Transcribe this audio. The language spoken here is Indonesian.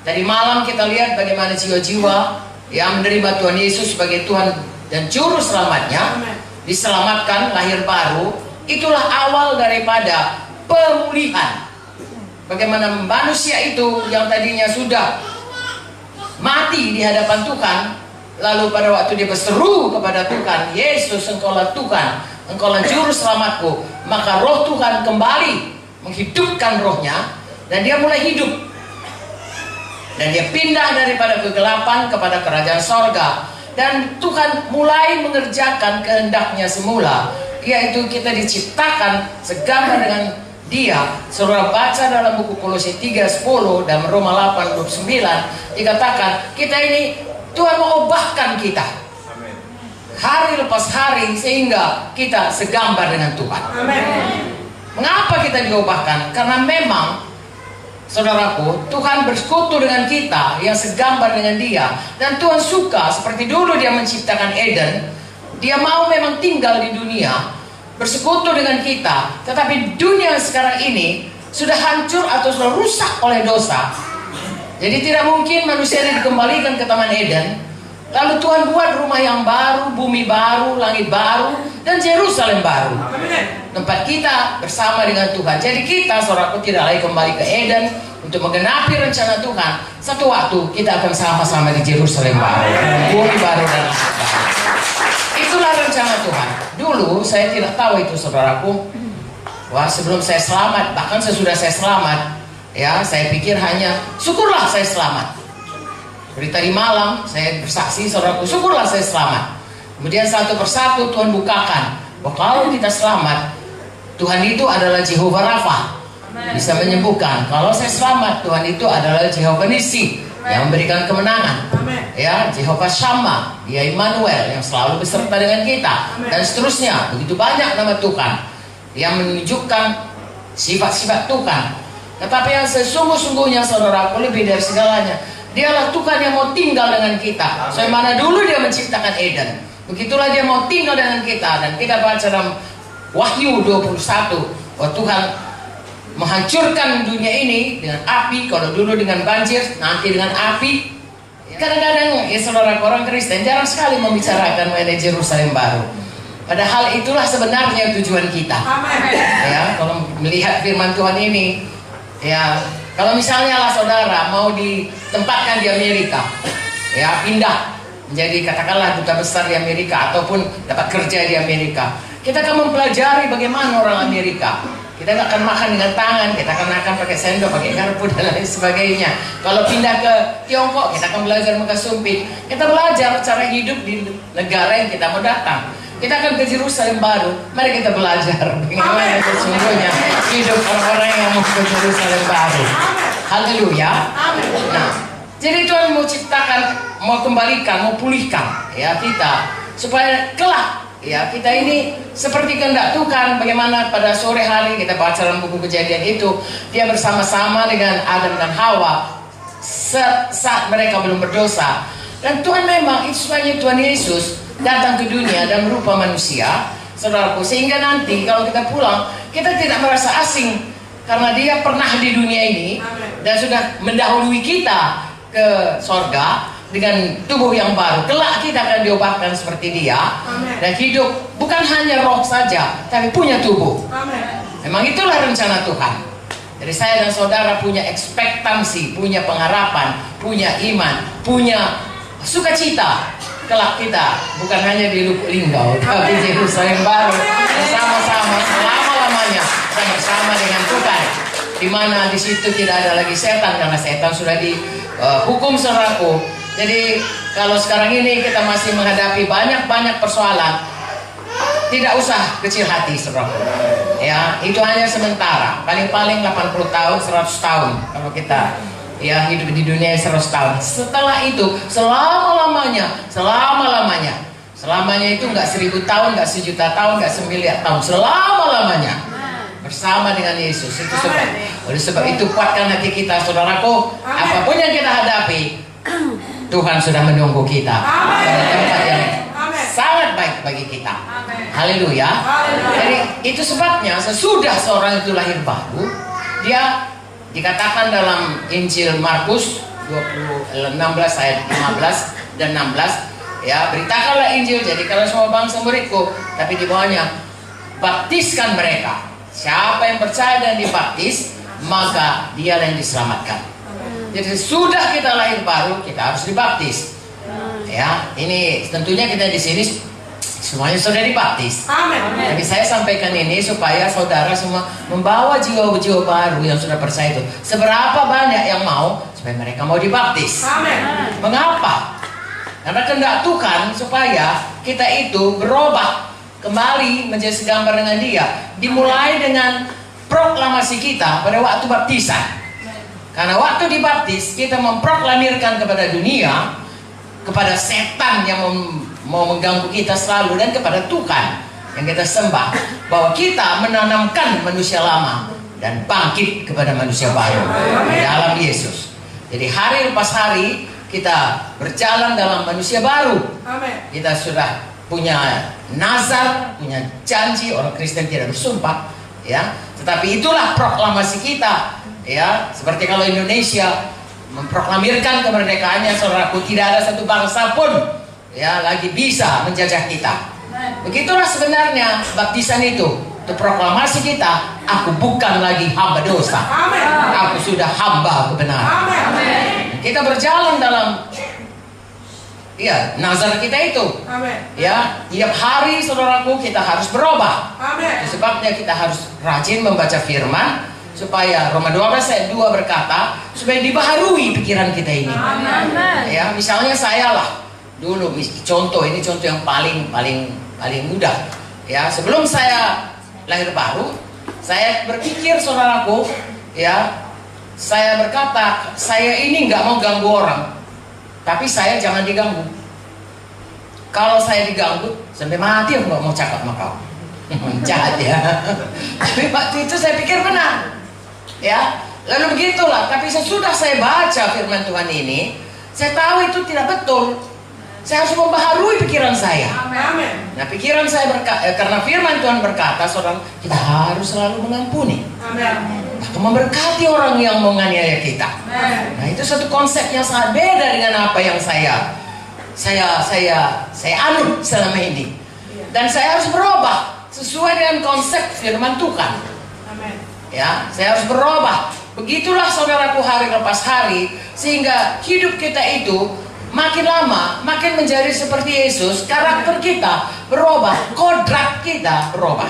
Tadi malam kita lihat bagaimana jiwa-jiwa yang menerima Tuhan Yesus sebagai Tuhan dan Juru Selamatnya, diselamatkan, lahir baru. Itulah awal daripada pemulihan. Bagaimana manusia itu yang tadinya sudah mati di hadapan Tuhan, lalu pada waktu dia berseru kepada Tuhan, Yesus, Engkaulah Tuhan, Engkaulah Juru Selamatku, maka roh Tuhan kembali menghidupkan rohnya, dan dia mulai hidup. Dan dia pindah daripada kegelapan kepada kerajaan sorga. Dan Tuhan mulai mengerjakan kehendaknya semula, yaitu kita diciptakan segambar dengan Dia. Saudara baca dalam buku Kolose 3:10 dan Roma 8:29 dikatakan kita ini Tuhan mengubahkan kita hari lepas hari sehingga kita segambar dengan Tuhan. Mengapa kita diubahkan? Karena memang, saudaraku, Tuhan bersekutu dengan kita yang segambar dengan Dia. Dan Tuhan suka, seperti dulu Dia menciptakan Eden, Dia mau memang tinggal di dunia, bersekutu dengan kita. Tetapi dunia sekarang ini sudah hancur atau sudah rusak oleh dosa. Jadi tidak mungkin manusia dikembalikan ke Taman Eden. Lalu Tuhan buat rumah yang baru, bumi baru, langit baru, dan Yerusalem baru. Tempat kita bersama dengan Tuhan. Jadi kita, saudaraku, tidak lagi kembali ke Eden untuk menggenapi rencana Tuhan. Satu waktu kita akan sama-sama di Yerusalem baru, bumi baru dan langit baru. Itulah rencana Tuhan. Dulu saya tidak tahu itu, saudaraku. Wah, sebelum saya selamat, bahkan sesudah saya selamat, ya, saya pikir hanya syukurlah saya selamat. Seperti tadi malam saya bersaksi, saudaraku, syukurlah saya selamat. Kemudian satu persatu Tuhan bukakan bahwa kalau kita selamat, Tuhan itu adalah Jehovah Rafa, bisa menyembuhkan. Kalau saya selamat, Tuhan itu adalah Jehovah Nisi yang memberikan kemenangan. Ya, Jehovah Shammah, Dia Immanuel yang selalu beserta dengan kita, dan seterusnya. Begitu banyak nama Tuhan yang menunjukkan sifat-sifat Tuhan. Tetapi yang sesungguh-sungguhnya, saudaraku, lebih dari segalanya, Dialah Tuhan yang mau tinggal dengan kita. Sebagaimana dulu Dia menciptakan Eden, begitulah Dia mau tinggal dengan kita. Dan kita baca dalam Wahyu 21 bahwa Tuhan menghancurkan dunia ini dengan api. Kalau dulu dengan banjir, nanti dengan api. Kadang-kadang, ya saudara, orang Kristen jarang sekali membicarakan mengenai Yerusalem baru. Padahal itulah sebenarnya tujuan kita. Ya, kalau melihat firman Tuhan ini, ya, kalau misalnya lah saudara mau ditempatkan di Amerika, ya, pindah menjadi katakanlah duta besar di Amerika ataupun dapat kerja di Amerika, kita akan mempelajari bagaimana orang Amerika. Kita nggak akan makan dengan tangan, kita akan makan pakai sendok, pakai garpu dan lain sebagainya. Kalau pindah ke Tiongkok, kita akan belajar muka sumpit. Kita belajar cara hidup di negara yang kita mau datang. Kita akan ke Yerusalem baru. Mari kita belajar bagaimana sesungguhnya hidup orang-orang yang mau ke Yerusalem baru. Haleluya. Nah, jadi Tuhan mau ciptakan, mau kembalikan, mau pulihkan ya kita supaya kelak, ya, kita ini seperti kehendak Tuhan. Bagaimana pada sore hari kita baca dalam buku Kejadian itu, Dia bersama-sama dengan Adam dan Hawa saat mereka belum berdosa. Dan Tuhan memang itu sebenarnya Tuhan Yesus datang ke dunia dan berupa manusia, saudaraku, sehingga nanti kalau kita pulang, kita tidak merasa asing karena Dia pernah di dunia ini dan sudah mendahului kita ke sorga dengan tubuh yang baru. Kelak kita akan diubahkan seperti Dia. Dan hidup bukan hanya roh saja, tapi punya tubuh. Memang itulah rencana Tuhan. Jadi saya dan saudara punya ekspektansi, punya pengharapan, punya iman, punya sukacita. Kelak kita bukan hanya di Lubuk Linggau, tapi di Yerusalem baru, bersama-sama selama-lamanya kita bersama dengan Tuhan. Di mana di situ tidak ada lagi setan, karena setan sudah dihukum, saudaraku. Jadi kalau sekarang ini kita masih menghadapi banyak persoalan, tidak usah kecil hati, saudara. Ya, itu hanya sementara. Paling-paling 80 tahun, 100 tahun. Kalau kita ya hidup di dunia 100 tahun. Setelah itu selama-lamanya. Selamanya itu nggak 1000 tahun, nggak 1.000.000 tahun, nggak 1.000.000.000 tahun. Selama-lamanya bersama dengan Yesus. Itu sebab. Oleh sebab itu kuatkan hati kita, saudaraku. Apapun yang kita hadapi, Tuhan sudah menunggu kita pada tempat yang sangat baik bagi kita. Haleluya. Jadi itu sebabnya sesudah seorang itu lahir baru, dia dikatakan dalam Injil Markus 16 ayat 15 dan 16, ya, beritakanlah Injil, jadikanlah semua bangsa muridku, tapi di bawahnya baptiskan mereka. Siapa yang percaya dan dibaptis, maka dia yang diselamatkan. Jadi sudah kita lahir baru, kita harus dibaptis. Ya, ini tentunya kita di sini semuanya sudah dibaptis. Amin. Tapi saya sampaikan ini supaya saudara semua membawa jiwa-jiwa baru yang sudah percaya itu. Seberapa banyak yang mau supaya mereka mau dibaptis. Amin. Mengapa? Karena kehendak Tuhan supaya kita itu berubah kembali menjadi segambar dengan Dia. Dimulai dengan proklamasi kita pada waktu baptisan. Karena waktu dibaptis kita memproklamirkan kepada dunia, kepada setan yang mau mengganggu kita selalu, dan kepada Tuhan yang kita sembah, bahwa kita menanamkan manusia lama dan bangkit kepada manusia baru di dalam Yesus. Jadi hari lepas hari kita berjalan dalam manusia baru. Kita sudah punya nazar, punya janji. Orang Kristen tidak bersumpah, ya, tetapi itulah proklamasi kita, ya. Seperti kalau Indonesia memproklamirkan kemerdekaannya, saudaraku, tidak ada satu bangsa pun, ya, lagi bisa menjajah kita. Begitulah sebenarnya baptisan itu proklamasi kita. Aku bukan lagi hamba dosa, aku sudah hamba kebenaran. Kita berjalan dalam, ya, nazar kita itu. Ya, tiap hari saudaraku kita harus berubah. Sebabnya kita harus rajin membaca firman, supaya Roma 12 ayat 2 berkata supaya dibaharui pikiran kita ini. Ya, misalnya saya lah dulu, contoh ini, contoh yang paling mudah. Ya, sebelum saya lahir baru, saya berpikir, saudaraku, ya, saya berkata, saya ini nggak mau ganggu orang, tapi saya jangan diganggu. Kalau saya diganggu sampai mati, aku nggak mau cakap sama kau. Jahat ya. Tapi waktu itu saya pikir benar, ya. Lalu begitulah. Tapi sesudah saya baca firman Tuhan ini, saya tahu itu tidak betul. Saya harus membaharui pikiran saya. Nah, pikiran saya karena firman Tuhan berkata, saudara, kita harus selalu mengampuni. Bahkan memberkati orang yang menganiaya kita. Nah, itu satu konsep yang sangat beda dengan apa yang saya anut selama ini. Dan saya harus berubah sesuai dengan konsep firman Tuhan. Ya, saya harus berubah. Begitulah saudaraku hari lepas hari, sehingga hidup kita itu makin lama makin menjadi seperti Yesus. Karakter kita berubah, kodrat kita berubah.